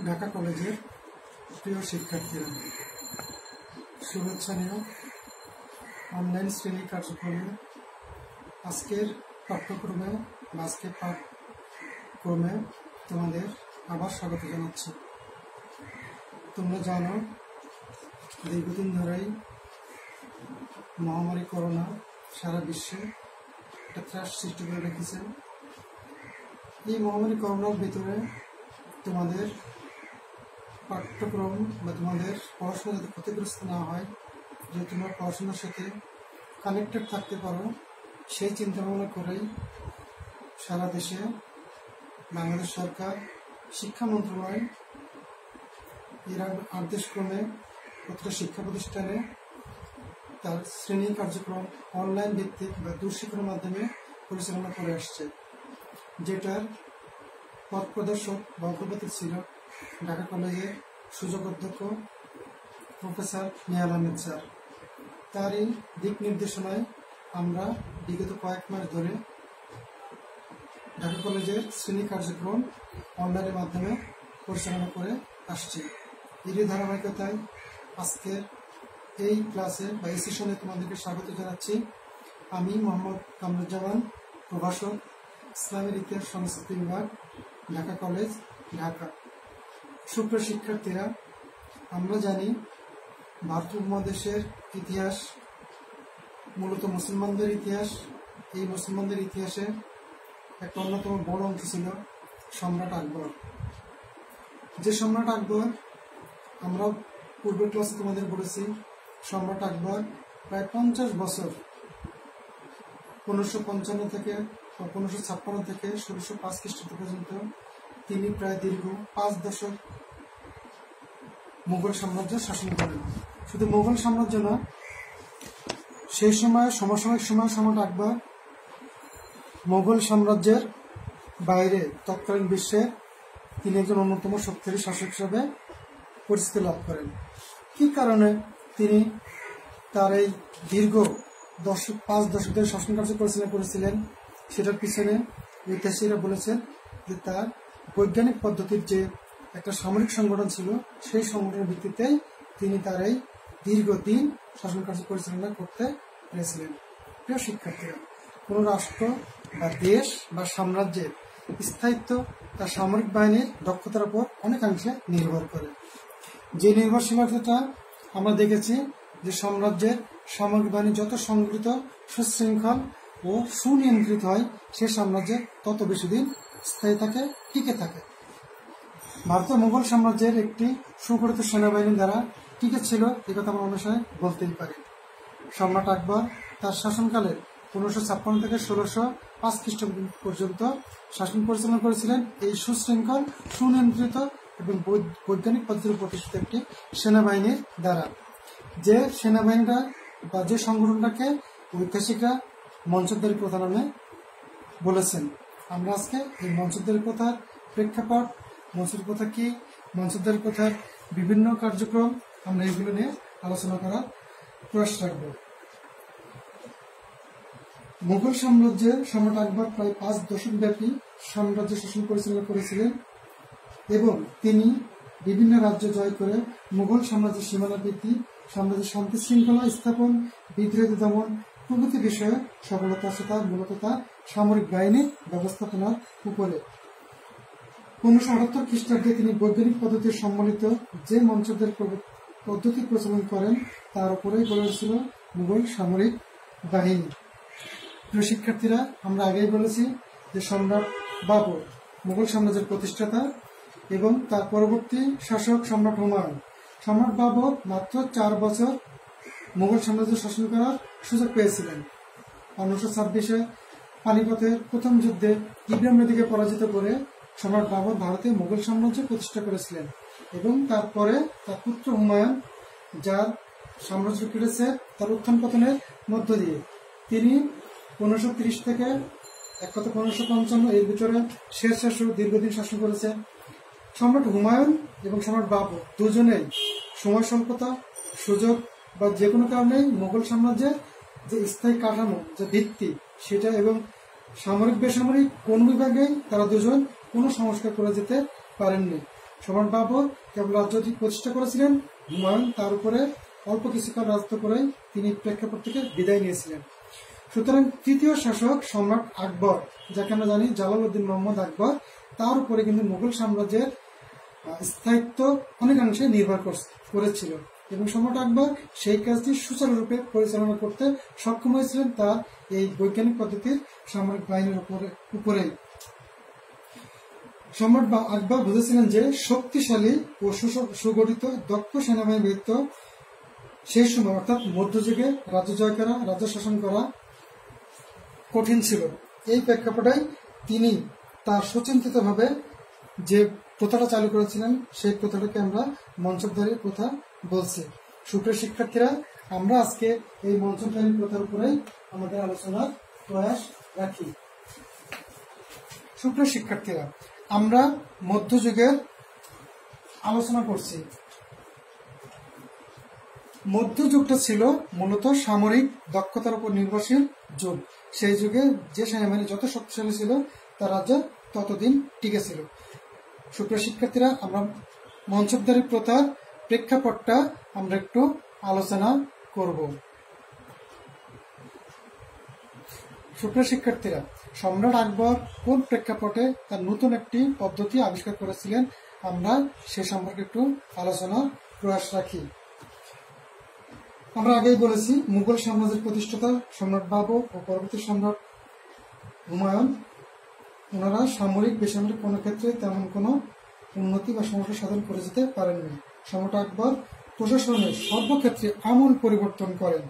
ঢাকা কলেজের প্রিয় শিক্ষার্থীরা, শুভেচ্ছা নিয়ে অনলাইন শ্রেণী কার্যক্রমে আজকের পাঠ্যক্রমে বা আজকের পাঠক্রমে তোমাদের আবার স্বাগত জানাচ্ছি। তোমরা জানো, দীর্ঘদিন ধরেই মহামারী করোনা সারা বিশ্বে একটা ত্রাস সৃষ্টি করে রেখেছে। এই মহামারী করোনার ভিতরে তোমাদের পাঠ্যক্রম বা তোমাদের পড়াশোনা যাতে ক্ষতিগ্রস্ত না হয়, যে তোমরা পড়াশোনার সাথে কানেক্টেড থাকতে পারো, সেই চিন্তা ভাবনা করেই সারা দেশে বাংলাদেশ সরকার শিক্ষা মন্ত্রণালয় এর আদেশক্রমে প্রতিটা শিক্ষা প্রতিষ্ঠানে তার শ্রেণী কার্যক্রম অনলাইন ভিত্তিক বা দূরশিক্ষণের মাধ্যমে পরিচালনা করে আসছে, যেটার পথ প্রদর্শক বা অগ্রগতি ছিল ঢাকা কলেজের সুযোগ অধ্যক্ষ প্রফেসর নিহাল আহমেদ স্যার। তারই দিক নির্দেশনায় আমরা বিগত কয়েক মাস ধরে ঢাকা কলেজের শ্রেণী কার্যক্রম অনলাইনের মাধ্যমে পরিচালনা করে আসছি। এরই ধারাবাহিকতায় আজকের এই ক্লাসে বা এই সেশনে তোমাদেরকে স্বাগত জানাচ্ছি। আমি মোহাম্মদ কামরুজ্জামান, প্রভাষক, ইসলামের ইতিহাস সংস্কৃতি বিভাগ, ঢাকা কলেজ, ঢাকা। সুপ্রিয় শিক্ষার্থীরা, আমরা জানি ভারত উপমহাদেশের ইতিহাস মূলত মুসলমানদের ইতিহাস। এই মুসলমানদের ইতিহাসে একটা অন্যতম বড় অংশ ছিল সম্রাট আকবর। যে সম্রাট আকবর আমরা পূর্বের ক্লাসে তোমাদের বলেছি, সম্রাট আকবর প্রায় 50 বছর 1555 থেকে 1556 থেকে 1605 খ্রিস্টাব্দ পর্যন্ত তিনি প্রায় দীর্ঘ 5 দশক মুঘল সাম্রাজ্য শাসন করেন। শুধু মুঘল সাম্রাজ্য না, সেই সময় সমসাময়িক সময় সম্রাট আকবর মুঘল সাম্রাজ্যের বাইরে তৎকালীন বিশ্বে তিনি একজন অন্যতম শক্তিশালী শাসক হিসেবে পরিচিতি লাভ করেন। কি কারণে তিনি তার এই দীর্ঘ 5 দশক ধরে শাসন কার্য করেছিলেন, সেটার পিছনে ঐতিহাসিকরা বলেছেন যে তার বৈজ্ঞানিক পদ্ধতির যে একটা সামরিক সংগঠন ছিল, সেই সংগঠনের ভিত্তিতেই তিনি তার এই দীর্ঘদিন শাসন কার্য পরিচালনা করতে পেরেছিলেন। প্রিয় শিক্ষার্থীরা, কোন রাষ্ট্র বা দেশ বা সাম্রাজ্যের স্থায়িত্ব তার সামরিক বাহিনীর দক্ষতার উপর অনেকাংশে নির্ভর করে। যে নির্ভরশীলতাটা আমরা দেখেছি, যে সাম্রাজ্যের সামরিক বাহিনী যত সংগঠিত, সুশৃঙ্খল ও সুনিয়ন্ত্রিত হয়, সে সাম্রাজ্যে তত বেশি দিন স্থায়ী থাকে, টিকে থাকে। ভারতীয় মুঘল সাম্রাজ্যের একটি সুগঠিত সেনাবাহিনী দ্বারা টিকে ছিল, একথা আমরা অনুসারে বলতেই পারি। সম্রাট আকবর তার শাসনকালে 1556 থেকে 1605 খ্রিস্টাব্দ পর্যন্ত শাসন পরিচালনা করেছিলেন এই সুশৃঙ্খল, সুনিয়ন্ত্রিত এবং বৈজ্ঞানিক পদ্ধতির প্রতিষ্ঠিত একটি সেনাবাহিনীর দ্বারা। যে সেনাবাহিনীটা বা যে সংগঠনটাকে ঐতিহাসিকরা মঞ্চদ্বারী প্রথা নামে বলেছেন। আমরা আজকে এই মঞ্চদ্বারী প্রথার প্রেক্ষাপট, মঞ্চদ্বারী প্রথা কি, মঞ্চদ্বারী প্রথার বিভিন্ন কার্যক্রম, আমরা এগুলো নিয়ে আলোচনা করার প্রয়াস রাখব। মুঘল সাম্রাজ্যের সম্রাট আকবর প্রায় 5 দশক ব্যাপী সাম্রাজ্য শাসন পরিচালনা করেছিলেন এবং তিনি বিভিন্ন রাজ্য জয় করে মুঘল সাম্রাজ্যের সীমানা বৃদ্ধি, সাম্রাজ্যের শান্তি শৃঙ্খলা স্থাপন, বিদ্রোহী দমন প্রভৃতি বিষয়ে সফলতার সাথে মূলত তার সামরিক বাহিনীর ব্যবস্থাপনার উপরে। 1578 খ্রিস্টাব্দে তিনি বৈজ্ঞানিক পদ্ধতির সম্মিলিত যে মঞ্চদের পদ্ধতি প্রচলন করেন, তার উপরেই গড়ে উঠেছিল মুঘল সামরিক বাহিনী। প্রিয় শিক্ষার্থীরা, আমরা আগেই বলেছি যে সম্রাট বাবর মুঘল সাম্রাজ্যের প্রতিষ্ঠাতা এবং তার পরবর্তী শাসক সম্রাট হুমায়ুন। সম্রাট বাবর মাত্র 4 বছর মুঘল সাম্রাজ্য শাসন করার সুযোগ পেয়েছিলেন। 1526-এ পানিপথের প্রথম যুদ্ধে ইব্রাহিম লোদিকে পরাজিত করে সম্রাট বাবর ভারতে মুঘল সাম্রাজ্য প্রতিষ্ঠা করেছিলেন এবং তারপরে তার পুত্র হুমায়ুন, যার সাম্রাজ্য কেটেছে তার উত্থান পতনের মধ্য দিয়ে, তিনি 1530 থেকে 1555 এর ভিতরে শের শাসক দীর্ঘদিন শাসন করেছে। সম্রাট হুমায়ুন এবং সম্রাট বাবর দুজনেই সময় স্বল্পতা, সুযোগ বা যে কোনো কারণেই মুঘল সাম্রাজ্যের যে স্থায়ী কাঠামো, যে ভিত্তি, সেটা এবং সামরিক বেসামরিক কোন বিভাগেই তারা দুজন কোনো সংস্কার করে যেতে পারেননি। সম্রাট বাবর কেবল রাজ্য প্রতিষ্ঠা করেছিলেন, হুমায়ুন তার উপরে অল্প কিছুকাল রাজত্ব করে তিনি প্রেক্ষাপট থেকে বিদায় নিয়েছিলেন। সুতরাং তৃতীয় শাসক সম্রাট আকবর, যাকে আমরা জানি জালালউদ্দিন মোহাম্মদ আকবর, তার উপরে কিন্তু মুঘল সাম্রাজ্যের স্থায়িত্ব অনেকাংশে নির্ভর করেছিল এবং সম্রাট আকবর সেই কাজটি সুচারুরূপে পরিচালনা করতে সক্ষম হয়েছিলেন তার এই বৈজ্ঞানিক পদ্ধতির সামরিক বাহিনীর উপরেই। সম্রাট আকবর বুঝেছিলেন যে শক্তিশালী ও সুগঠিত দক্ষ সেনাবাহিনী ব্যতীত সেই সময় অর্থাৎ মধ্যযুগে রাজ্য জয় করা, রাজ্য শাসন করা কঠিন ছিল। এই প্রেক্ষাপটে তিনি তার সুচিন্তিতভাবে যে প্রথাটা চালু করেছিলেন সেই প্রথাটাকে আমরা মঞ্চবধারী প্রথা বলছি। সুপ্রিয় শিক্ষার্থীরা, আমরা আজকে এই মঞ্চবধারী প্রথার উপরেই আমাদের আলোচনার প্রয়াস রাখি। সুপ্রিয় শিক্ষার্থীরা, আমরা মধ্যযুগের আলোচনা করছি। মধ্যযুগটা ছিল মূলত সামরিক দক্ষতার উপর নির্ভরশীল যুগ। সেই যুগে যে সেনাবাহিনী যত শক্তিশালী ছিল তার রাজ্য ততদিন টিকে ছিল। সুপ্রিয় শিক্ষার্থীরা, আমরা মঞ্চবধারী প্রথার প্রেক্ষাপটটা আমরা একটু আলোচনা করব। সুপ্রিয় শিক্ষার্থীরা, সম্রাট আকবর কোন প্রেক্ষাপটে তার নতুন একটি পদ্ধতি আবিষ্কার করেছিলেন আমরা সে সম্পর্কে একটু আলোচনার প্রয়াস রাখি। আমরা আগেই বলেছি মুঘল সাম্রাজ্যের প্রতিষ্ঠাতা সম্রাট বাবর ও পরবর্তী সম্রাট হুমায়ুন, ওনারা সামরিক বেসামরিক কোনো ক্ষেত্রে তেমন কোনো উন্নতি বা সমস্যা সাধন করে যেতে পারেননি। সম্রাট আকবর প্রশাসনের সর্বক্ষেত্রে আমূল পরিবর্তন করেন,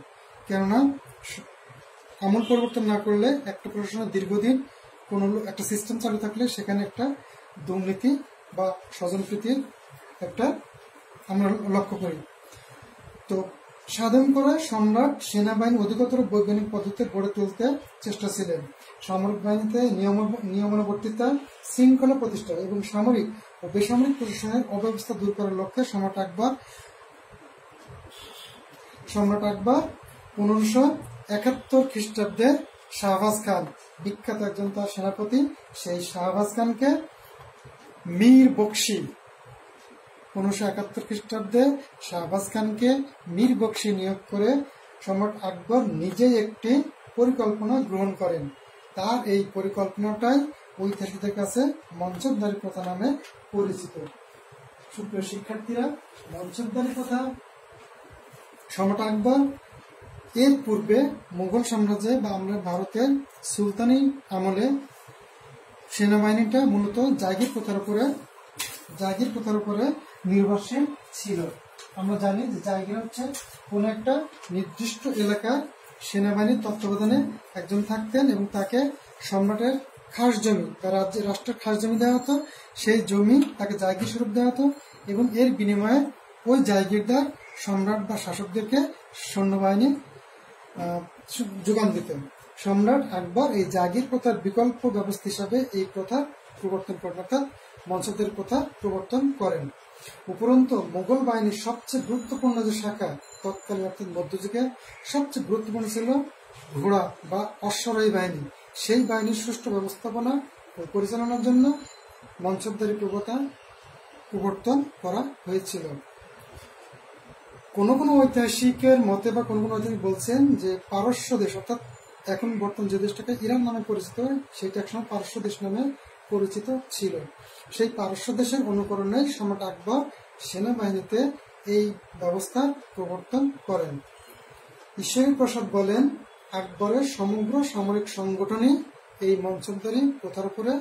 কেননা আমূল পরিবর্তন না করলে একটা প্রশাসনের দীর্ঘদিন কোনো একটা সিস্টেম চালু থাকলে সেখানে একটা দুর্নীতি বা স্বজনপ্রীতির একটা আমরা লক্ষ্য করি। তো সাধন করে সম্রাট সেনাবাহিনী অধিকতর বৈজ্ঞানিক পদ্ধতি গড়ে তুলতে চেষ্টা ছিলেন। সামরিক বাহিনীতে নিয়মানুবর্তিতা, শৃঙ্খলা প্রতিষ্ঠা এবং সামরিক ও বেসামরিক প্রশাসনের অব্যবস্থা দূর করার লক্ষ্যে সম্রাট আকবর 1571 খ্রিস্টাব্দে শাহবাজ খান, বিখ্যাত একজন তার সেনাপতি, সেই শাহবাজ খানকে মীর বক্সি 1571 খ্রিস্টাব্দে শাহবাজ খানকে মীর বক্সি নিয়োগ করে সম্রাট আকবর নিজেই একটি পরিকল্পনা গ্রহণ করেন। তার এই পরিকল্পনাটাই ঐতিহাসিকদের কাছে মঞ্চবধারী প্রথা নামে পরিচিত। সুপ্রিয় শিক্ষার্থীরা, মঞ্চবধারী প্রথা সম্রাট আকবর এর পূর্বে মুঘল সাম্রাজ্যে বা আমরা ভারতের সুলতানি আমলে সেনাবাহিনীটা মূলত জাগির প্রথার উপরে নির্ভরশীল ছিল। আমরা জানি যে জাগির হচ্ছে কোন একটা নির্দিষ্ট এলাকার সেনাবাহিনীর তত্ত্বাবধানে একজন থাকতেন এবং তাকে সম্রাটের খাস জমি বা রাষ্ট্রের খাস জমি দেওয়া হতো। সেই জমি তাকে জাগির স্বরূপ দেওয়া হতো এবং এর বিনিময়ে ওই জাগিরদার সম্রাট বা শাসকদেরকে সৈন্যবাহিনী যোগান দিতেন। সম্রাট আকবর এই জাগির প্রথার বিকল্প ব্যবস্থা হিসাবে এই প্রথা প্রবর্তন করেন, অর্থাৎ মঞ্চবধারী প্রথা প্রবর্তন করেন। উপরন্তু মোগল বাহিনীর সবচেয়ে গুরুত্বপূর্ণ যে শাখা তৎকালীন অর্থাৎ মধ্যযুগে সবচেয়ে গুরুত্বপূর্ণ ছিল ঘোড়া বা অশ্বারোহী বাহিনী। সেই বাহিনীর সুষ্ঠু ব্যবস্থাপনা ও পরিচালনার জন্য মঞ্চবধারী প্রথা প্রবর্তন করা হয়েছিল। কোন ঐতিহাসিকের মতে বা কোন ঐতিহাসিক বলছেন যে পারস্য দেশ, অর্থাৎ এখন বর্তমান যে দেশটাকে ইরান নামে পরিচিত, সেটা একসময় পারস্য দেশ নামে পরিচিত ছিল। সেই পারস্য দেশের অনুকরণে সম্রাট আকবর সেনাবাহিনীতে এই ব্যবস্থা প্রবর্তন করেন। ঈশ্বরী প্রসাদ বলেন, আকবরের সমগ্র সামরিক সংগঠনই এই মঞ্চবধারী প্রথার উপরে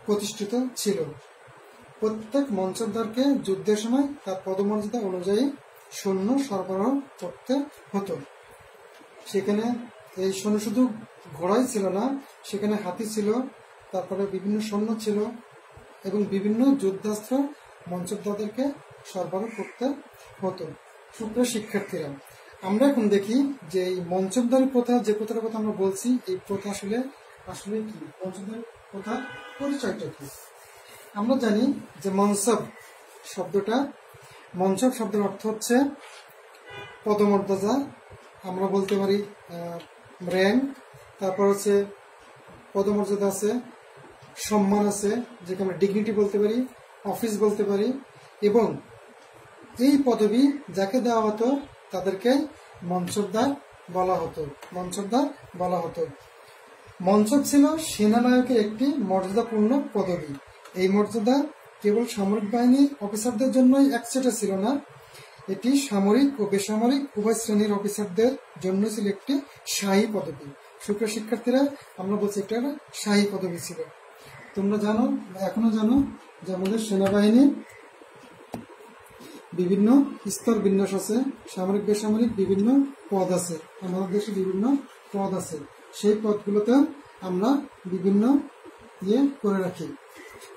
প্রতিষ্ঠিত ছিল। প্রত্যেক মঞ্চবধারকে যুদ্ধের সময় তার পদমর্যাদা অনুযায়ী সৈন্য সরবরাহ করতে হতো। সেখানে এই সৈন্য শুধু ঘোড়াই ছিল না, সেখানে হাতি ছিল, তারপরে বিভিন্ন সৈন্য ছিল এবং বিভিন্ন যুদ্ধাস্ত্র মঞ্চবধারদেরকে সরবরাহ করতে হতো। সুপ্রিয় শিক্ষার্থীরা, আমরা এখন দেখি যে এই মঞ্চবধারী প্রথা, যে প্রথার কথা আমরা বলছি, এই প্রথা আসলে কি, মঞ্চবধারী প্রথার পরিচয়টা কি। আমরা জানি যে মনসব শব্দের অর্থ হচ্ছে পদমর্যাদা, আমরা বলতে পারি র্যাঙ্ক, তারপর হচ্ছে পদমর্যাদা আছে, সম্মান আছে, যেটা আমরা ডিগনিটি বলতে পারি, অফিস বলতে পারি। এবং এই পদবি যাকে দেওয়া হতো তাদেরকে মনসবদার বলা হতো। মনসবদার বলা হতো। মনসব ছিল সেনানায়কের একটি মর্যাদাপূর্ণ পদবি। এই মর্যাদা কেবল সামরিক বাহিনীর অফিসারদের জন্যই একচেটে ছিল না, এটি সামরিক ও বেসামরিক উভয় শ্রেণীর অফিসারদের জন্য ছিল একটি শাহী পদবি। সুপ্রিয় শিক্ষার্থীরা, আমরা বলছি এটা একটা শাহী পদবি ছিল। তোমরা জানো, এখনো জানো যে আমাদের সেনাবাহিনী বিভিন্ন স্তর বিন্যাস আছে, সামরিক বেসামরিক বিভিন্ন পদ আছে, আমাদের দেশে বিভিন্ন পদ আছে। সেই পদগুলোতে আমরা বিভিন্ন ইয়ে করে রাখি।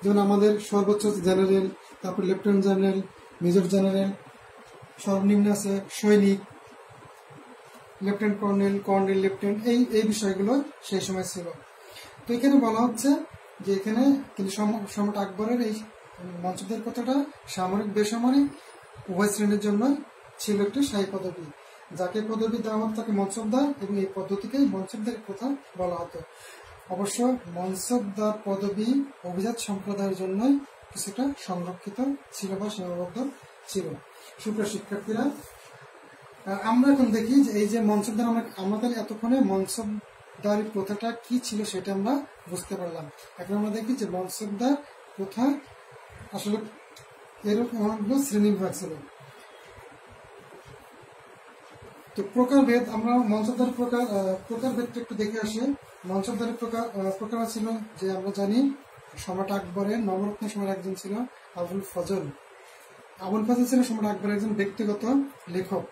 যেমন আমাদের সর্বোচ্চ জেনারেল, তারপর লেফটেন্যান্ট জেনারেল, মেজর জেনারেল, সর্বনিম্ন আছে সৈনিক, লেফটেন্যান্ট কর্নেল, কর্নেল লেফটেন্যান্ট, এই বিষয়গুলো সেই সময় ছিল। তো এখানে বলা হচ্ছে যে এখানে কিন্তু সম্রাট আকবরের এই মনসবদার কথাটা সামরিক বেসামরিক উভয় শ্রেণীর জন্য ছিল একটি শাহী পদবি। যাকে পদবি দেওয়া হতো তাকে মনসবদার, এবং এই পদ্ধতিকেই মনসবদারের কথা বলা হতো। অবশ্য মনসবদার পদবি অভিজাত সম্প্রদায়ের জন্যই কিছুটা সংরক্ষিত ছিল বা সীমাবদ্ধ ছিল। সুপ্রিয় শিক্ষার্থীরা, আমরা এখন দেখি যে এই যে মনসবদার, আমাদের এতক্ষণে মনসবদারি প্রথাটা কি ছিল সেটা আমরা বুঝতে পারলাম। এখন আমরা দেখি যে মনসবদার প্রথা আসলে এরকম অনেকগুলো শ্রেণী বিভাগ ছিল। তো প্রকারভেদ, আমরা মনসবদারি প্রকারভেদটা একটু দেখে আসি। মনসবদারি প্রকার ছিল যে আমরা জানি সম্রাট আকবরের নবরত্ন সময়ের একজন ছিল আবুল ফজল। আবুল ফজল ছিল সম্রাট আকবরের একজন ব্যক্তিগত লেখক।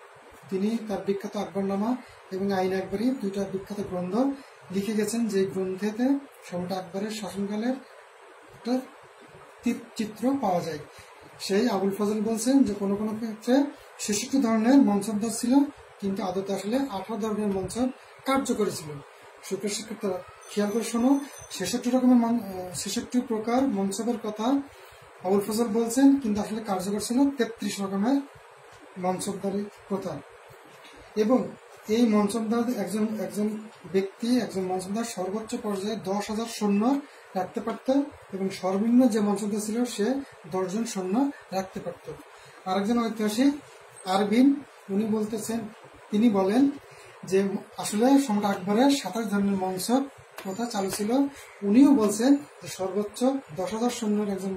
তিনি তার বিখ্যাত আকবরনামা এবং আইন আকবরী দুইটা বিখ্যাত গ্রন্থ লিখে গেছেন, যে গ্রন্থেতে সম্রাট আকবরের শাসনকালের একটা চিত্র পাওয়া যায়। সেই আবুল ফজল বলছেন যে কোনো কোনো ক্ষেত্রে 66 ধরনের মনসবদার ছিল, কিন্তু আদতে আসলে 18 ধরনের মনসব কার্যকরী ছিল। সুপ্রিয় শিক্ষার্থীরা, খেয়াল করে শোনো, 66 প্রকার মনসবের কথা আবুল ফজল বলছেন, কিন্তু আসলে কার্যকর ছিল 33 রকমের মনসবদারি প্রথা। এবং এই মনসবদার একজন ব্যক্তি, একজন মনসবদার সর্বোচ্চ পর্যায়ে 10,000 সৈন্য রাখতে পারত, এবং সর্বনিম্ন যে মনসবদার ছিল সে 10 জন সৈন্য রাখতে পারত। আরেকজন ঐতিহাসিক আরবিন, তিনি বলেন যে আসলে সম্রাট আকবরের 27 ধরনের মনসব প্রথা চালু ছিল। উনিও বলছেন যে সর্বোচ্চ 10,000 সৈন্যের একজন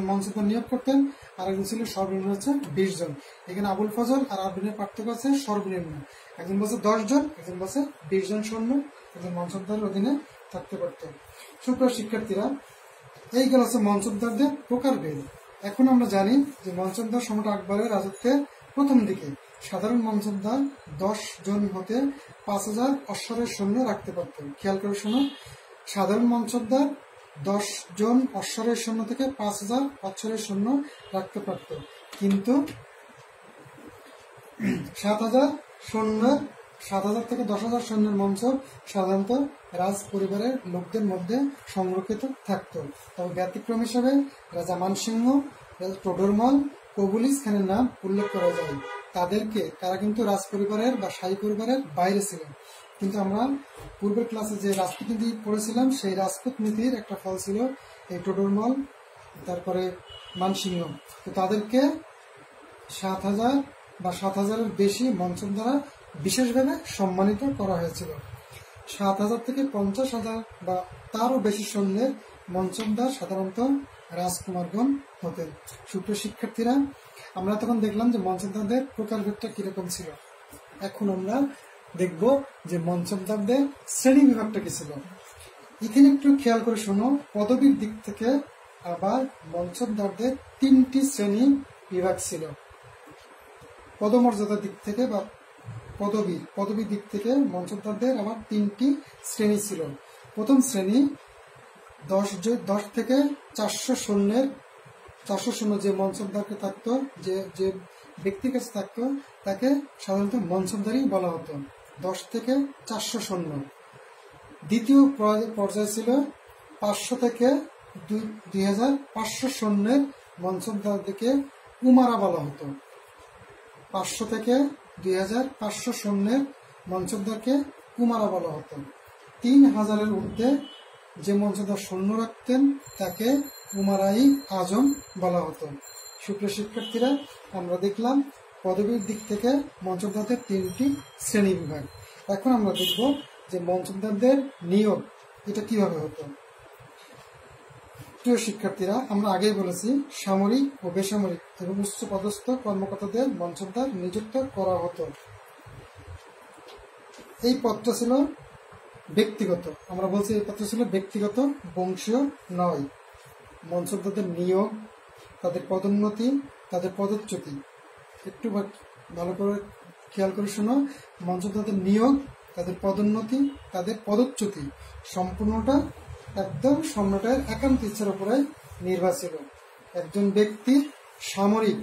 মনসবদার নিয়োগ করতেন, আর একজন ছিল সর্বনিম্ন হচ্ছে 20 জন। এখানে আবুল ফজল আর আরবিনের পার্থক্য আছে সর্বনিম্ন। একজন বলছে 10 জন, একজন বলছে 20 জন সৈন্য একজন মনসবদারের অধীনে থাকতে পারত। সুপ্রিয় শিক্ষার্থীরা, এই গেল হচ্ছে মনসবদারদের প্রকারভেদ। এখন আমরা জানি যে মনসবদার সম্রাট আকবরের রাজত্বের প্রথম দিকে সাধারণ মনসবদার 10 জন হতে 5,000 অশ্বরের সৈন্য রাখতে পারত। খেয়াল করে শোনো, সাধারণ মনসবদার 10 জন অশ্বরের সৈন্য থেকে 5,000 অশ্বরের সৈন্য রাখতে পারত, কিন্তু 7,000 থেকে 10,000 সৈন্যের মনসব সাধারণত রাজ পরিবারের লোকদের মধ্যে সংরক্ষিত থাকত। তবে ব্যতিক্রম হিসেবে রাজা মানসিংহ, রাজা টোডরমল, কবুলিস খানের নাম উল্লেখ করা যায়। তারা কিন্তু রাজ পরিবারের বা শাহী পরিবারের বাইরে ছিলেন। কিন্তু আমরা পূর্বের ক্লাসে যে রাজপুত নীতি পড়েছিলাম, সেই রাজপুত নীতির একটা ফল ছিল এই টোডরমল, তারপরে মানসিংহ। তো তাদেরকে 7,000 বা 7,000-এর বেশি মনসব দ্বারা বিশেষভাবে সম্মানিত করা হয়েছিল। 7,000 থেকে 50,000 বা তারও বেশি সৈন্যের মনসবদার সাধারণত রাজকুমারগণ হতেন। সুপ্রিয় শিক্ষার্থীরা, আমরা তখন দেখলাম যে মনসবদারদের প্রকারভেদটা কিরকম ছিল। এখন আমরা দেখব যে মনসবদারদের শ্রেণী বিভাগটা কি ছিল। এখানে একটু খেয়াল করে শোনো, পদবীর দিক থেকে আবার মনসবদারদের 3টি শ্রেণী বিভাগ ছিল। পদমর্যাদার দিক থেকে বা পদবীর দিক থেকে মনসবদারদের আবার 3টি শ্রেণী ছিল। প্রথম শ্রেণী 10 থেকে 400 সৈন্য যে মনসবদারকে থাকতো, যে ব্যক্তির কাছে থাকতো, তাকে সাধারণত মনসবদারি বলা হতো। 10 থেকে 400 সৈন্য। দ্বিতীয় পর্যায় ছিল 500 থেকে 2,500 সৈন্যের মনসবদারদেরকে উমারা বলা হতো। 500 থেকে 2,500 সৈন্যের মনসবদারকে উমারা বলা হতো। 3,000-এর ঊর্ধ্বে যে মনসবদার সৈন্য রাখতেন তাকে উমারাই আজম বলা হতো। সুপ্রিয় শিক্ষার্থীরা, আমরা দেখলাম পদবীর দিক থেকে মঞ্চমদারদের 3টি শ্রেণী বিভাগ। এখন আমরা দেখব যে মঞ্চমদারদের নিয়োগ এটা কিভাবে হতো। প্রিয় শিক্ষার্থীরা, আমরা আগেই বলেছি সামরিক ও বেসামরিক এবং উচ্চ পদস্থ কর্মকর্তাদের মঞ্চমদার নিযুক্ত করা হতো। এই পদটা ছিল ব্যক্তিগত, আমরা বলছি এই পদটা ছিল ব্যক্তিগত, বংশীয় নয়। মঞ্চমদারদের নিয়োগ, তাদের পদোন্নতি, তাদের পদচ্যুতি, একটু ভালো করে খেয়াল করে শোনো। মঞ্চমদারদের নিয়োগ, তাদের পদোন্নতি, তাদের পদচ্যুতি সম্পূর্ণটা একদম সম্রাটের একান্ত ইচ্ছার উপরে নির্ভরশীল। একজন ব্যক্তির সামরিক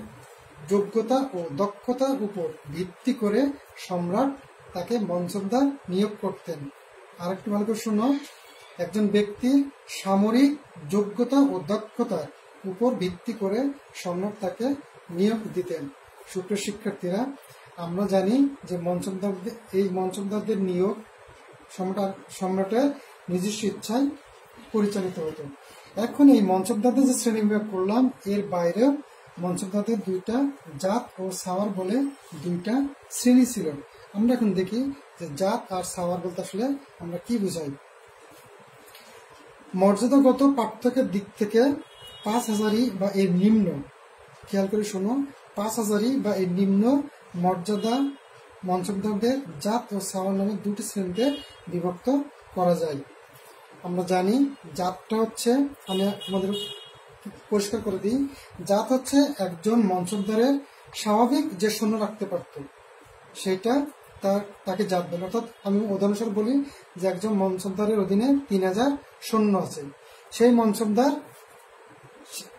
যোগ্যতা ও দক্ষতার উপর ভিত্তি করে সম্রাট তাকে মঞ্চমদার নিয়োগ করতেন। আরেকটু ভালো করে শোনো, একজন ব্যক্তির সামরিক যোগ্যতা ও দক্ষতার উপর ভিত্তি করে সম্রাট তাকে নিয়োগ দিতেন। সুপ্রিয় শিক্ষার্থীরা, আমরা জানি যে এই মঞ্চমদারদের নিয়োগ সম্রাটের নিজস্ব ইচ্ছায় পরিচালিত হতো। এখন এই মঞ্চমদারদের যে শ্রেণী বিভাগ করলাম, এর বাইরে মঞ্চমদারদের 2টা জাত ও সাওয়ার বলে 2টা শ্রেণী ছিল। আমরা এখন দেখি যে জাত আর সাওয়ার বলতে আসলে আমরা কি বুঝাই। মর্যাদাগত পার্থক্যের দিক থেকে 5,000 বা এর নিম্ন, খেয়াল করে শোনো, 5,000 বা এর নিম্ন মর্যাদা মঞ্চমদারদের জাত ও সাওয়ার নামে 2টি শ্রেণীতে বিভক্ত করা যায়। আমরা জানি জাতটা হচ্ছে, আমি আমাদের পরিষ্কার করে দিই, জাত হচ্ছে একজন মঞ্চমদারের স্বাভাবিক যে সৈন্য রাখতে পারত সেটা তাকে জাত বলে। অর্থাৎ আমি উদাহরণস্বরূপ বলি যে একজন মঞ্চমদারের অধীনে 3,000 সৈন্য আছে, সেই মঞ্চমদার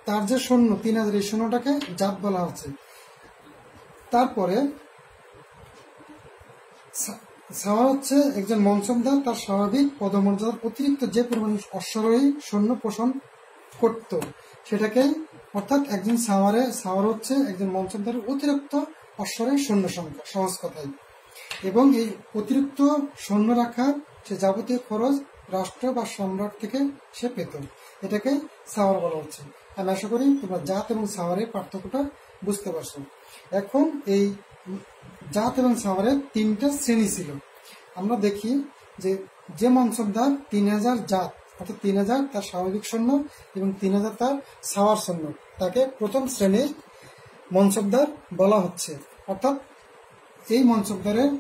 তার যে সৈন্য 3,000 এই সৈন্যটাকে জাত বলা হচ্ছে। তারপরে সাওয়ার হচ্ছে একজন মঞ্চমদার তার স্বাভাবিক পদমর্যাদার অতিরিক্ত যে পরিমাণ অশ্বারোহী সৈন্য পোষণ করত সেটাকে, অর্থাৎ একজন সাওয়ার হচ্ছে একজন মঞ্চমদারের অতিরিক্ত অশ্বারোহী সৈন্য সংখ্যা, সহজ কথায়। এবং এই অতিরিক্ত সৈন্য রাখার সে যাবতীয় খরচ রাষ্ট্র বা সম্রাট থেকে সে পেত, এটাকে সাওয়ার বলা হচ্ছে। আমি আশা করি তোমরা জাত এবং সাওয়ারের পার্থক্যটা বুঝতে পারছো। এখন এই জাত এবং সাওয়ারের 3টা শ্রেণী ছিল। আমরা দেখি যে মঞ্চমদার 3,000 জাত, অর্থাৎ 3,000 তার স্বাভাবিক সৈন্য এবং 3,000 তার সাওয়ার সৈন্য, তাকে প্রথম শ্রেণীর মঞ্চমদার বলা হচ্ছে। অর্থাৎ এই মঞ্চমদারের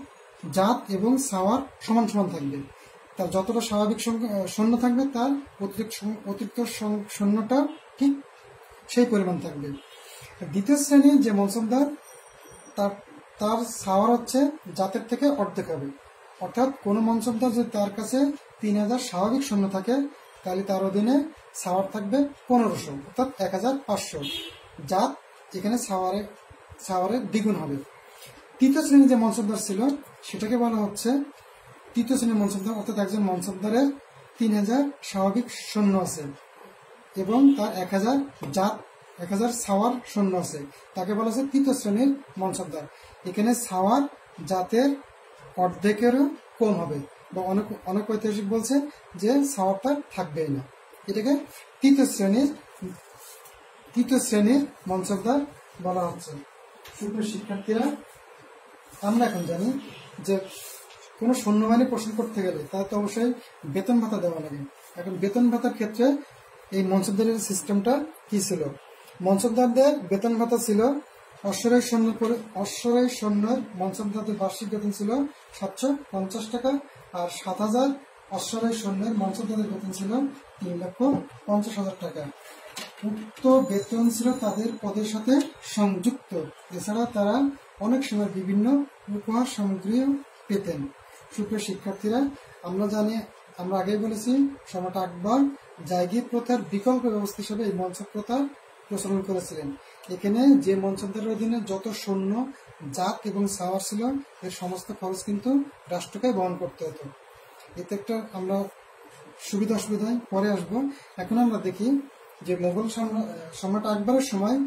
জাত এবং সাওয়ার সমান সমান থাকবে, তার যতটা স্বাভাবিক সৈন্য থাকবে তার অতিরিক্ত সৈন্যটা ঠিক সেই পরিমাণ থাকবে। দ্বিতীয় শ্রেণীর যে মঞ্চমদার, তার সাওয়ার হচ্ছে জাতের থেকে অর্ধেক হবে। অর্থাৎ কোন মঞ্চমদার যদি তার কাছে 3,000 স্বাভাবিক সৈন্য থাকে তাহলে তার অধীনে সাওয়ার থাকবে 1,500, অর্থাৎ 1,500। জাত এখানে সাওয়ারের দ্বিগুণ হবে। তৃতীয় শ্রেণীর যে মঞ্চমদার ছিল সেটাকে বলা হচ্ছে তৃতীয় শ্রেণীর মঞ্চমদার, অর্থাৎ একজন মঞ্চমদারের 3,000 স্বাভাবিক সৈন্য আছে এবং তার 1,000 সাওয়ার সৈন্য আছে, তাকে বলা হচ্ছে তৃতীয় শ্রেণীর মঞ্চমদার। এখানে সাওয়ার জাতের অর্ধেকেরও কম হবে, বা অনেক ঐতিহাসিক বলছে যে সাওয়ারটা থাকবেই না। এটাকে তৃতীয় শ্রেণীর মঞ্চমদার বলা হচ্ছে। সুপ্রিয় শিক্ষার্থীরা, আমরা এখন জানি যে কোনো সৈন্যবাহিনী পোষণ করতে গেলে তার তো অবশ্যই বেতন ভাতা দেওয়া লাগে। এখন বেতন ভাতার ক্ষেত্রে এই মঞ্চমদারের সিস্টেমটা কি ছিল? মঞ্চমদারদের বেতন ভাতা ছিল অশ্বারোহী সৈন্যের মঞ্চমদারদের বার্ষিক বেতন ছিল 750 টাকা, আর 7,000 অশ্বারোহী সৈন্যের মঞ্চমদারদের বেতন ছিল 3,50,000 টাকা। উক্ত বেতন ছিল তাদের পদের সাথে সংযুক্ত। এছাড়া তারা অনেক সময় বিভিন্ন উপহার সামগ্রীও পেতেন। সুপ্রিয় শিক্ষার্থীরা, আমরা আগেই বলেছি সম্রাট আকবর জায়গির প্রথার বিকল্প ব্যবস্থা হিসেবে এই মঞ্চ প্রথা প্রচলন করেছিলেন। এখানে যে মঞ্চমদারের অধীনে যত সৈন্য, জাত এবং সাওয়ার ছিল এর সমস্ত খরচ কিন্তু রাষ্ট্রকে বহন করতে হতো। এতে একটা আমরা সুবিধা অসুবিধায় পরে আসবো। এখন আমরা দেখি যে মোগল সম্রাট আকবরের সময়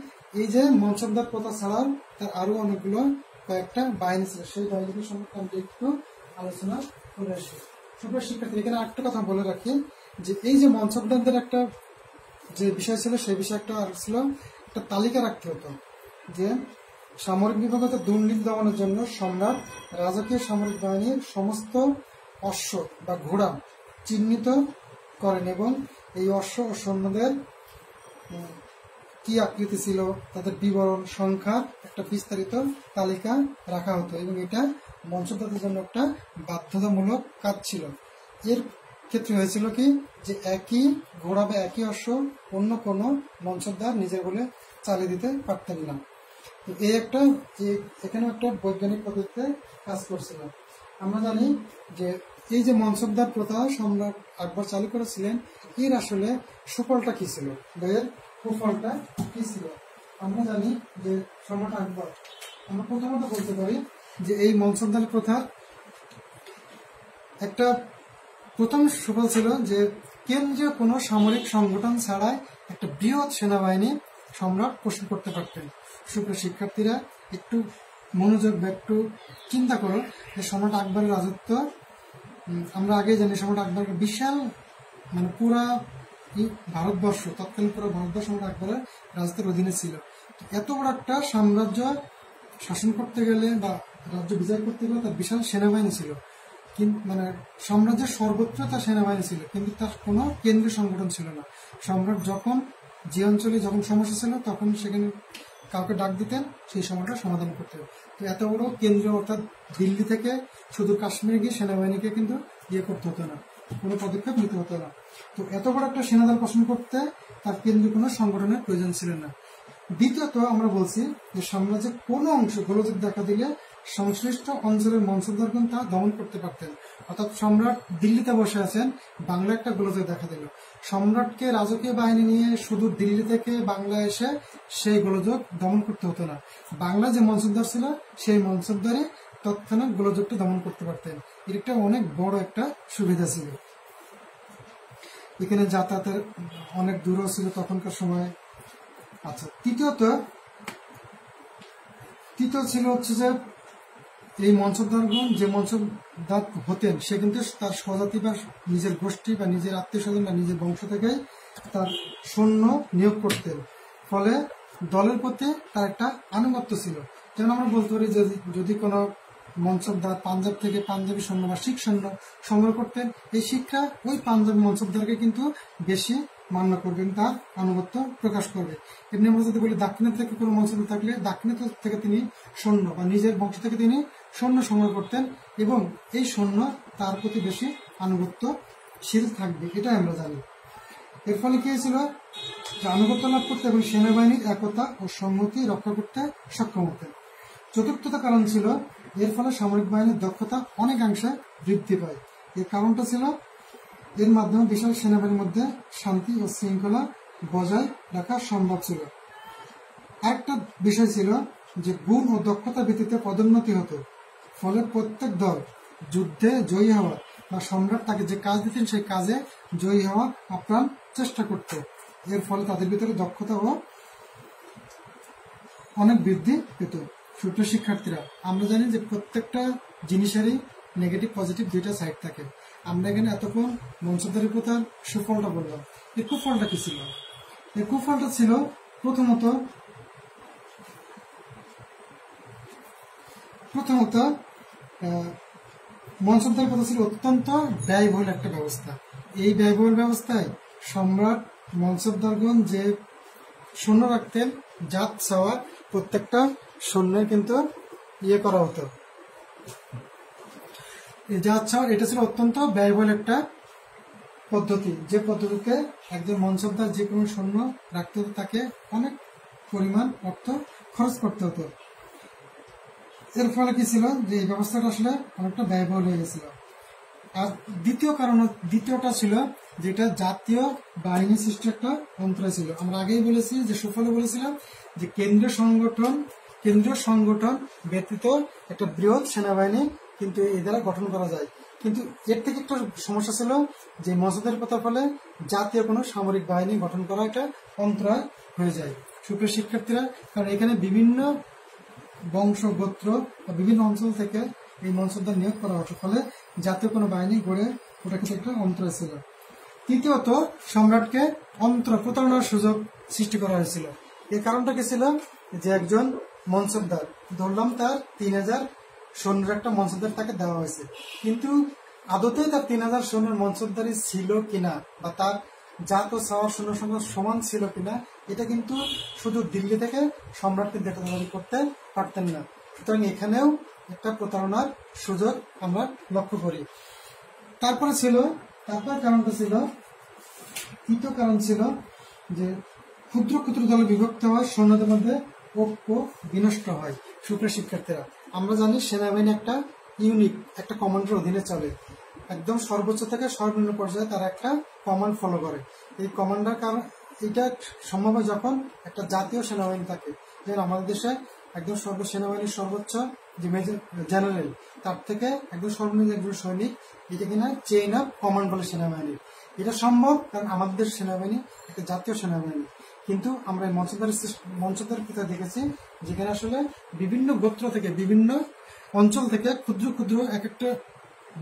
এই যে মঞ্চমদার প্রথা ছাড়াও তার আরো অনেকগুলো কয়েকটা বাহিনী ছিল, সেই বাহিনীগুলো সম্পর্কে আমরা একটু আলোচনা করে আসি। সুপ্রিয় শিক্ষার্থী, এখানে একটা কথা বলে রাখি যে এই যে মঞ্চমদারদের একটা যে বিষয় ছিল সেই বিষয়টা ছিল একটা তালিকা রাখতে হতো যে সামরিক বিভাগতে দুর্নীতি দমনের জন্য সম্রাট রাজকীয় সামরিক বাহিনীর সমস্ত অশ্ব বা ঘোড়া চিহ্নিত করেন এবং এই অশ্ব ও সৈন্যদের কি আকৃতি ছিল, তাদের বিবরণ, সংখ্যা একটা বিস্তারিত তালিকা রাখা হতো এবং এটা মঞ্চদারদের জন্য একটা বাধ্যতামূলক কাজ ছিল। এর ক্ষেত্রে হয়েছিল কি যে একই ঘোড়া বা একই অশ্ব অন্য কোনো মঞ্চদার নিজের বলে চালিয়ে দিতে পারতেন না। তো এখানে একটা বৈজ্ঞানিক পদ্ধতিতে কাজ করছিল। আমরা জানি যে এই যে মনসবদার প্রথা সম্রাট আকবর চালু করেছিলেন, এর আসলে সুফলটা কি ছিল বা এর কুফলটা কি ছিল? আমরা জানি যে সম্রাট আকবর, আমরা প্রথমত বলতে পারি যে এই মনসবদার প্রথা একটা প্রথম সুফল ছিল যে কেন্দ্রীয় কোনো সামরিক সংগঠন ছাড়াই একটা বৃহৎ সেনাবাহিনী সম্রাট পোষণ করতে পারতেন। সুপ্রিয় শিক্ষার্থীরা, একটু মনোযোগ বা একটু চিন্তা করো যে সম্রাট আকবরের রাজত্ব, আমরা আগে জানি সম্রাট আকবর বিশাল পুরা ভারতবর্ষ, তৎকালীন পুরো ভারতবর্ষ সম্রাট আকবরের রাজত্বের অধীনে ছিল। এত বড় একটা সাম্রাজ্য শাসন করতে গেলে বা রাজ্য বিজয় করতে গেলে তার বিশাল সেনাবাহিনী ছিল, কিন্তু সাম্রাজ্যের সর্বত্র তার সেনাবাহিনী ছিল, কিন্তু তার কোনো কেন্দ্রীয় সংগঠন ছিল না। সম্রাট যখন যে অঞ্চলে যখন সমস্যা ছিল তখন সেখানে কাউকে ডাক দিতেন, সেই সমস্যাটা সমাধান করতে। তো এত বড় কেন্দ্র, অর্থাৎ দিল্লি থেকে শুধু কাশ্মীরে গিয়ে সেনাবাহিনীকে কিন্তু করতে হতো না, কোনো পদক্ষেপ নিতে হতো না। তো এত বড় একটা সেনাদল গঠন করতে তার কেন্দ্রীয় কোনো সংগঠনের প্রয়োজন ছিল না। দ্বিতীয়ত আমরা বলছি যে সাম্রাজ্যের কোনো অংশ গোলযোগ দেখা দিলে সংশ্লিষ্ট অঞ্চলের মনসবদারগণ তা দমন করতে পারতেন। অর্থাৎ সম্রাট দিল্লিতে বসে আছেন, বাংলা একটা গোলযোগ দেখা দিল, সম্রাটকে রাজকীয় বাহিনী নিয়ে শুধু দিল্লি থেকে বাংলা এসে সেই গোলযোগ দমন করতে হতো না। বাংলা যে মনসবদার ছিল সেই মনসবদারই তৎক্ষণাৎ গোলযোগটা দমন করতে পারতেন। এর একটা অনেক বড় একটা সুবিধা ছিল। এখানে যাতায়াতের অনেক দূরও ছিল তখনকার সময়। আচ্ছা, তৃতীয় ছিল হচ্ছে যে এই মনসবদারগণ যে মনসবদার হতেন সে কিন্তু তার স্বজাতি বা নিজের গোষ্ঠী বা নিজের আত্মীয় স্বজন বা নিজের বংশ থেকেই তার সৈন্য নিয়োগ করতেন। ফলে দলের প্রতি তার একটা আনুগত্য ছিল। যেমন আমরা বলতে পারি যে যদি কোনো মনসবদার পাঞ্জাব থেকে পাঞ্জাবি সৈন্য বা শিখ সৈন্য সংগ্রহ করতেন, এই শিখরা ওই পাঞ্জাবি মনসবদারকে কিন্তু বেশি মান্য করবেন, তার আনুগত্য প্রকাশ করবে। এমনি আমরা যদি বলি দাক্ষিণাত্য থেকে কোনো মনসবদার থাকলে দাক্ষিণাত্য থেকে তিনি সৈন্য বা নিজের বংশ থেকে তিনি সৈন্য সংগ্রহ করতেন এবং এই সৈন্য তার প্রতি বেশি আনুগত্যশীল থাকবে, এটাই আমরা জানি। এর ফলে কি হয়েছিল যে আনুগত্য লাভ করতে এবং সেনাবাহিনীর একতা ও সংহতি রক্ষা করতে সক্ষম হতেন। চতুর্থত কারণ ছিল এর ফলে সামরিক বাহিনীর দক্ষতা অনেকাংশে বৃদ্ধি পায়। এর কারণটা ছিল এর মাধ্যমে বিশাল সেনাবাহিনীর মধ্যে শান্তি ও শৃঙ্খলা বজায় রাখা সম্ভব ছিল। আরেকটা বিষয় ছিল যে গুণ ও দক্ষতার ভিত্তিতে পদোন্নতি হতো। ফলে প্রত্যেক দল যুদ্ধে জয়ী হওয়া বা সম্রাট তাকে যে কাজ দিতেন সেই কাজে জয়ী হওয়ার আপ্রাণ চেষ্টা করত। এর ফলে তাদের ভিতরে দক্ষতা ও অনেক বৃদ্ধি পেত। সুপ্রিয় শিক্ষার্থীরা, আমরা জানি যে প্রত্যেকটা জিনিসেরই নেগেটিভ পজিটিভ দুইটা সাইড থাকে। আমরা এখানে এতক্ষণ মনসবদারি প্রথার সুফলটা বললাম, এর কুফলটা কি ছিল? এর কুফলটা ছিল প্রথমত মনসবদারি প্রথা ছিল অত্যন্ত ব্যয়বহুল একটা ব্যবস্থা। এই ব্যয়বহুল ব্যবস্থায় সম্রাট মনসবদারগণ যে সৈন্য রাখতেন, জাত ছাওয়া প্রত্যেকটা সৈন্যের কিন্তু করা হতো। জাত ছাওয়া এটা ছিল অত্যন্ত ব্যয়বহুল একটা পদ্ধতি, যে পদ্ধতিতে একজন মনসবদার যে কোনো সৈন্য রাখতে হতো তাকে অনেক পরিমাণ অর্থ খরচ করতে হতো। এর ফলে কি ছিল যে এই ব্যবস্থাটা আসলে অনেকটা ব্যয়বহুল হয়ে গেছিল। আর দ্বিতীয়টা ছিল যেটা জাতীয় বাহিনী সৃষ্টি একটা অন্তরায় ছিল। আমরা আগেই বলেছি যে সুফলে বলেছিলাম যে কেন্দ্রীয় সংগঠন ব্যতীত একটা বৃহৎ সেনাবাহিনী কিন্তু এর দ্বারা গঠন করা যায়। কিন্তু এর থেকে একটা সমস্যা ছিল যে মনসবদারি প্রথার ফলে জাতীয় কোনো সামরিক বাহিনী গঠন করা একটা অন্তরায় হয়ে যায়। সুপ্রিয় শিক্ষার্থীরা, কারণ এখানে বিভিন্ন বংশ গোত্র বা বিভিন্ন অঞ্চল থেকে এই মনসবদার নিয়োগ করা হতো, ফলে জাতীয় কোনো বাহিনী গড়ে ওটা কিন্তু একটা অন্তরায় ছিল। তৃতীয়ত, সম্রাটকে প্রতারণার সুযোগ সৃষ্টি করা হয়েছিল। এর কারণটা কি ছিল? যে একজন মনসবদার, ধরলাম তার 3000 সৈন্যের একটা মনসবদার তাকে দেওয়া হয়েছে, কিন্তু আদতে তার 3000 সৈন্যের মনসবদারি ছিল কিনা বা তার জাত ও সাওয়ার সৈন্যের সঙ্গে সমান ছিল কিনা, এটা কিন্তু শুধু দিল্লি থেকে সম্রাটকে দেখাদারি করতে পারতেন না। সুতরাং এখানেও একটা প্রতারণার সুযোগ আমরা লক্ষ্য করি। তারপর কারণটা ছিল, তৃতীয় কারণ ছিল যে ক্ষুদ্র ক্ষুদ্র দলে বিভক্ত হওয়ার সৈন্যদের মধ্যে ঐক্য বিনষ্ট হয়। সুপ্রিয় শিক্ষার্থীরা, আমরা জানি সেনাবাহিনী একটা ইউনিক একটা কমান্ডের অধীনে চলে। একদম সর্বোচ্চ থেকে সর্বনিম্ন পর্যায়ে তারা একটা কমান্ড ফলো করে। এই কমান্ডার কারণ এটা সম্ভব হয় যখন একটা জাতীয় সেনাবাহিনী থাকে। যেমন আমাদের দেশে একদম সেনাবাহিনীর সর্বোচ্চ যে মেজর জেনারেল, তার থেকে একদম সর্বনিম্ন একজন সৈনিক, এটা কিনা চেইন অফ কমান্ড বলে সেনাবাহিনী। এটা সম্ভব কারণ আমাদের দেশ সেনাবাহিনী একটা জাতীয় সেনাবাহিনী। কিন্তু আমরা এই মঞ্চদারি প্রথা দেখেছি, যেখানে আসলে বিভিন্ন গোত্র থেকে, বিভিন্ন অঞ্চল থেকে ক্ষুদ্র ক্ষুদ্র এক একটা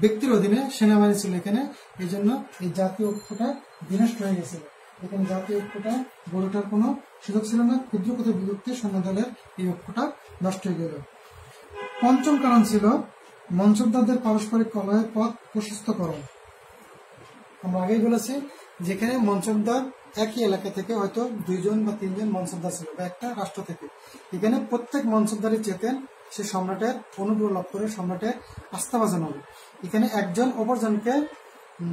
ব্যক্তির অধীনে সেনাবাহিনী ছিল এখানে। এই জন্য এই জাতীয় ঐক্যটা বিনষ্ট হয়ে গেছিল। এখানে জাতীয় ঐক্যটা গড়ে ওঠার কোনো সুযোগ ছিল না। ক্ষুদ্র ক্ষুদ্র বিভক্তি সৈন্য দলের এই ঐক্যটা নষ্ট হয়ে গেল। পঞ্চম কারণ ছিল মনসবদারদের পারস্পরিক কলহের পথ প্রশস্তকরণ। আমরা আগেই বলেছি, যেখানে মনসবদার একই এলাকা থেকে হয়তো 2 জন বা 3 জন মনসবদার ছিল বা একটা রাষ্ট্র থেকে, এখানে প্রত্যেক মনসবদারই চেতেন সে সম্রাটের অনুগ্রহ লাভ করে সম্রাটের আস্থাভাজন হবে। এখানে একজন অপরজনকে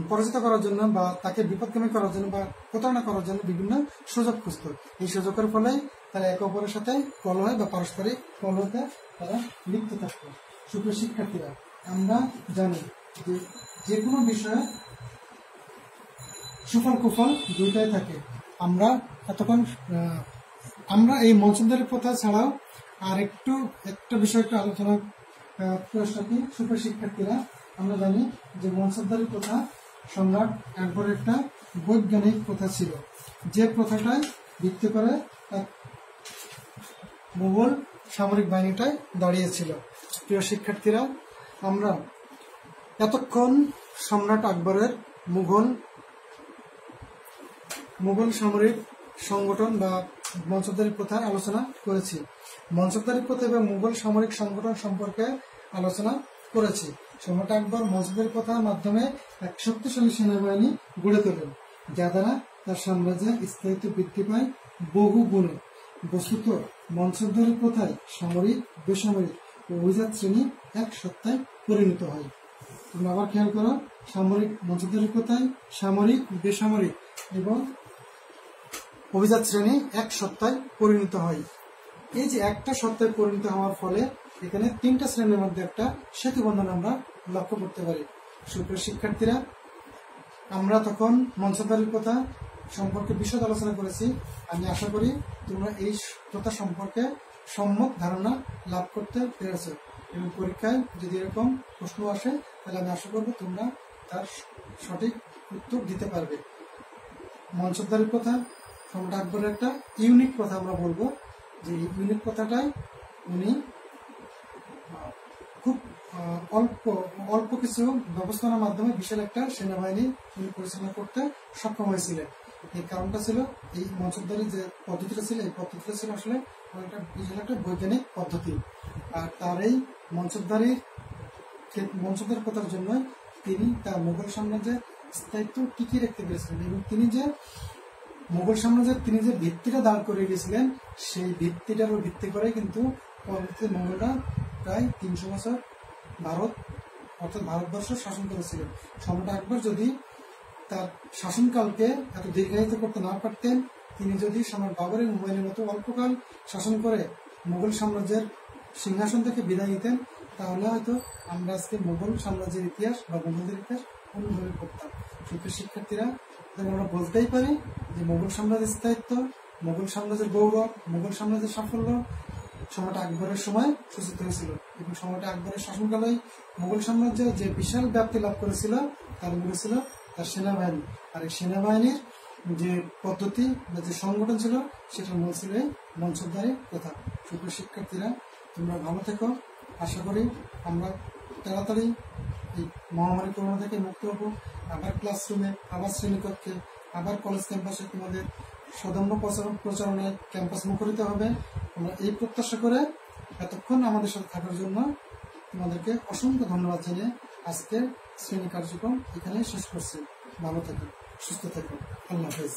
পরাজিত করার জন্য বা তাকে বিপদগামী করার জন্য বা প্রতারণা করার জন্য বিভিন্ন সুযোগ খুঁজত। এই সুযোগের ফলে তারা একে অপরের সাথে কলহে বা পারস্পরিক কলহতে তারা লিপ্ত থাকত। সুপ্রিয় শিক্ষার্থীরা, আমরা জানি যে কোনো বিষয়ে সুফল কুফল দুইটাই থাকে। আমরা এই মনসবদারি প্রথা ছাড়াও আর একটা বিষয় একটু আলোচনা করি। সুপ্রিয় শিক্ষার্থীরা, আমরা জানি যে মনসবদারি প্রথা সম্রাট আকবরের একটা বৈজ্ঞানিক প্রথা ছিল, যে প্রথাটাই ভিত্তি করে মুঘল সামরিক বাহিনীটাই দাঁড়িয়েছিল। প্রিয় শিক্ষার্থীরা, আমরা এতক্ষণ সম্রাট আকবরের মুঘল সামরিক সংগঠন বা মনসবদারি প্রথার আলোচনা করেছি। মনসবদারি প্রথা এবং মুঘল সামরিক সংগঠন সম্পর্কে আলোচনা করেছি। সম্রাট আকবর মনসবদারি প্রথার মাধ্যমে এক শক্তিশালী সেনাবাহিনী গড়ে তোলেন, যা দ্বারা তার সাম্রাজ্যের স্থায়িত্ব বৃদ্ধি পায় বহু গুণে। বস্তুত মনসবদারি প্রথায় সামরিক, বেসামরিক ও অভিজাত শ্রেণী এক সত্তায় পরিণত হয়। তোমরা আবার খেয়াল করো, মনসবদারি প্রথায় সামরিক, বেসামরিক এবং অভিজাত শ্রেণী এক সত্তায় পরিণত হয়। এই যে একটা সত্তায় পরিণত হওয়ার ফলে এখানে 3টা শ্রেণীর মধ্যে একটা সেতু বন্ধন আমরা লক্ষ্য করতে পারি। সুপ্রিয় শিক্ষার্থীরা, আমরা তখন মনসবদারি প্রথা সম্পর্কে বিশদ আলোচনা করেছি। আমি আশা করি তোমরা এই প্রথা সম্পর্কে সম্যক ধারণা লাভ করতে পেরেছ এবং পরীক্ষায় যদি এরকম প্রশ্ন আসে তাহলে আমি আশা করবো তোমরা তার সঠিক উত্তর দিতে পারবে। মনসবদারি প্রথা সম্রাট আকবরের একটা ইউনিক প্রথা। আমরা বলবো যে ইউনিক প্রথাটাই উনি খুব অল্প কিছু ব্যবস্থার মাধ্যমে বিশাল একটা সেনাবাহিনী উনি পরিচালনা করতে সক্ষম হয়েছিলেন। এই কারণটা ছিল, এই মনসবদারি যে পদ্ধতিটা ছিল, এই পদ্ধতিটা ছিল আসলে বিশাল একটা বৈজ্ঞানিক পদ্ধতি। আর তার এই মনসবদারি প্রথার জন্য তিনি তার মুঘল সাম্রাজ্যের স্থায়িত্ব টিকিয়ে রাখতে পেরেছিলেন এবং মুঘল সাম্রাজ্যের তিনি যে ভিত্তিটা দাঁড় করে গেছিলেন, সেই ভিত্তিটার ভিত্তি করে কিন্তু পরবর্তী মুঘলরা প্রায় 300 বছর ভারতবর্ষ শাসন করেছিলেন। সম্রাট আকবর যদি তার শাসনকালকে এত দীর্ঘায়িত করতে না পারতেন, তিনি যদি সম্রাট বাবরের হুমায়ুনের মতো অল্পকাল শাসন করে মুঘল সাম্রাজ্যের সিংহাসন থেকে বিদায় নিতেন, তাহলে হয়তো আমরা আজকে মুঘল সাম্রাজ্যের ইতিহাস বা মুঘলদের ইতিহাস অন্যভাবে পড়তাম। সুপ্রিয় শিক্ষার্থীরা, আমরা বলতেই পারি যে মুঘল সাম্রাজ্যের স্থায়িত্ব, মুঘল সাম্রাজ্যের গৌরব, মুঘল সাম্রাজ্যের সাফল্য সম্রাট আকবরের সময় সূচিত হয়েছিল এবং সম্রাট আকবরের শাসনকালে মুঘল সাম্রাজ্য যে বিশাল ব্যাপ্তি লাভ করেছিল তার মূল ছিল তার সেনাবাহিনী। আর এই সেনাবাহিনীর যে পদ্ধতি বা যে সংগঠন ছিল সেটার মূল ছিল মনসবদারি প্রথা। সুপ্রিয় শিক্ষার্থীরা, তোমরা ভালো থেকো। আশা করি আমরা তাড়াতাড়ি এই মহামারী করোনা থেকে মুক্ত হবো, আবার ক্লাসরুমে, আবার শ্রেণীকক্ষে, আবার কলেজ ক্যাম্পাসে তোমাদের সদম্য প্রচারণায় ক্যাম্পাস মুখরিত হবে। আমরা এই প্রত্যাশা করে এতক্ষণ আমাদের সাথে থাকার জন্য তোমাদেরকে অসংখ্য ধন্যবাদ জানিয়ে আজকের শ্রেণী কার্যক্রম এখানেই শেষ করছি। ভালো থেকো, সুস্থ থেকো, আল্লাহ হাফেজ।